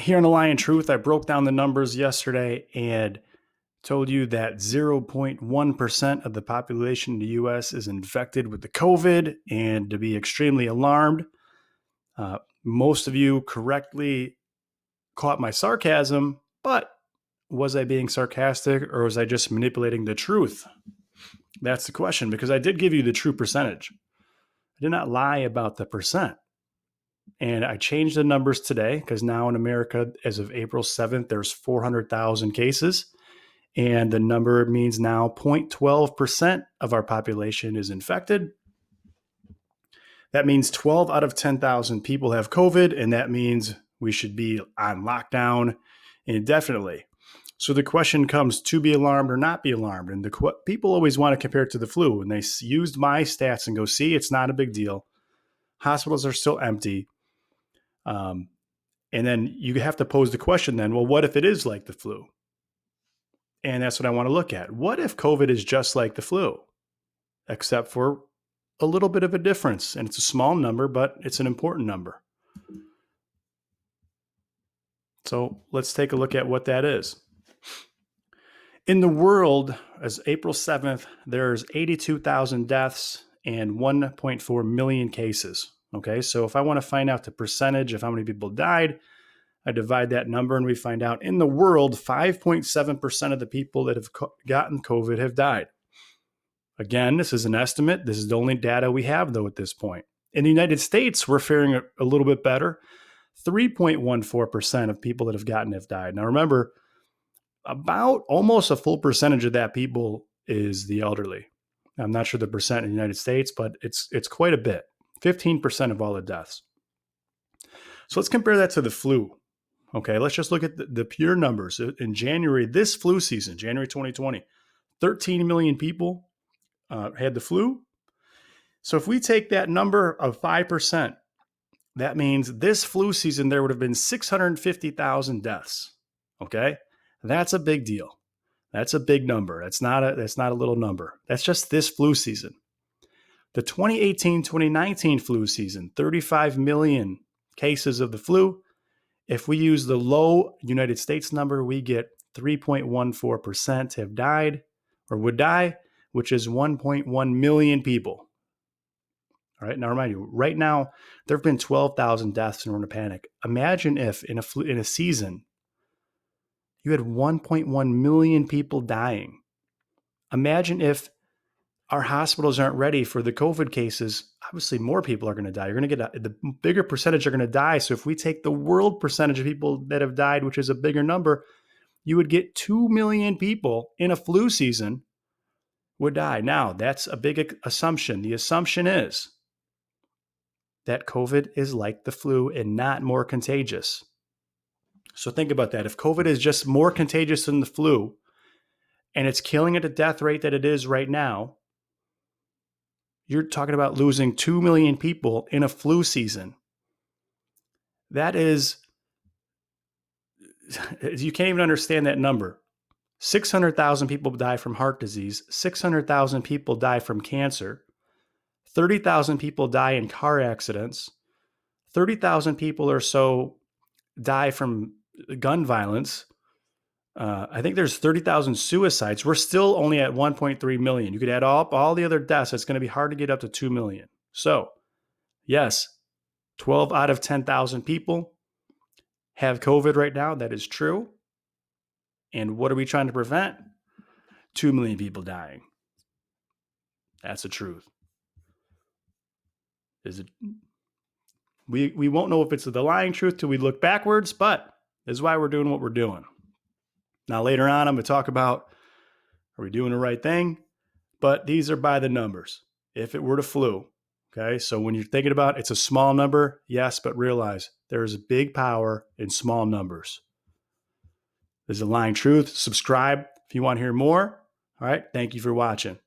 here on The Lion Truth, I broke down the numbers yesterday and told you that 0.1% of the population in the US is infected with the COVID and to be extremely alarmed. Most of you correctly caught my sarcasm, but was I being sarcastic or was I just manipulating the truth? That's the question, because I did give you the true percentage. I did not lie about the percent. And I changed the numbers today because now in America, as of April 7th, there's 400,000 cases. And the number means now 0.12% of our population is infected. That means 12 out of 10,000 people have COVID, and that means we should be on lockdown indefinitely. So the question comes, to be alarmed or not be alarmed. And people always want to compare it to the flu. And they used my stats and go, see, it's not a big deal. Hospitals are still empty. And then you have to pose the question then, well, what if it is like the flu? And that's what I want to look at. What if COVID is just like the flu, except for a little bit of a difference? And it's a small number, but it's an important number. So let's take a look at what that is. In the world, as April 7th, there's 82,000 deaths and 1.4 million cases. Okay, so if I want to find out the percentage of how many people died, I divide that number and we find out in the world, 5.7% of the people that have gotten COVID have died. Again, this is an estimate. This is the only data we have, though, at this point. In the United States, we're faring a little bit better. 3.14% of people that have gotten have died. Now, remember, about almost a full percentage of that people is the elderly. I'm not sure the percent in the United States, but it's quite a bit. 15% of all the deaths. So let's compare that to the flu. Okay, let's just look at the pure numbers. In January, this flu season, January 2020, 13 million people had the flu. So if we take that number of 5%, that means this flu season, there would have been 650,000 deaths. Okay, that's a big deal. That's a big number. That's not a little number. That's just this flu season. The 2018-2019 flu season, 35 million cases of the flu. If we use the low United States number, we get 3.14% have died or would die, which is 1.1 million people. All right. Now, remind you, right now, there have been 12,000 deaths and we're in a panic. Imagine if in a season, you had 1.1 million people dying. Imagine if our hospitals aren't ready for the COVID cases. Obviously, more people are going to die. You're going to get the bigger percentage are going to die. So if we take the world percentage of people that have died, which is a bigger number, you would get 2 million people in a flu season would die. Now, that's a big assumption. The assumption is that COVID is like the flu and not more contagious. So think about that. If COVID is just more contagious than the flu and it's killing at a death rate that it is right now, you're talking about losing 2 million people in a flu season. That is, you can't even understand that number. 600,000 people die from heart disease. 600,000 people die from cancer. 30,000 people die in car accidents. 30,000 people or so die from gun violence. I think there's 30,000 suicides. We're still only at 1.3 million. You could add up all the other deaths. It's going to be hard to get up to 2 million. So, yes, 12 out of 10,000 people have COVID right now. That is true. And what are we trying to prevent? 2 million people dying. That's the truth. Is it? We won't know if it's the lying truth till we look backwards, but this is why we're doing what we're doing. Now, later on, I'm going to talk about, are we doing the right thing? But these are by the numbers. If it were the flu, okay? So when you're thinking about it's a small number, yes, but realize there is a big power in small numbers. This is The Lying Truth. Subscribe if you want to hear more. All right. Thank you for watching.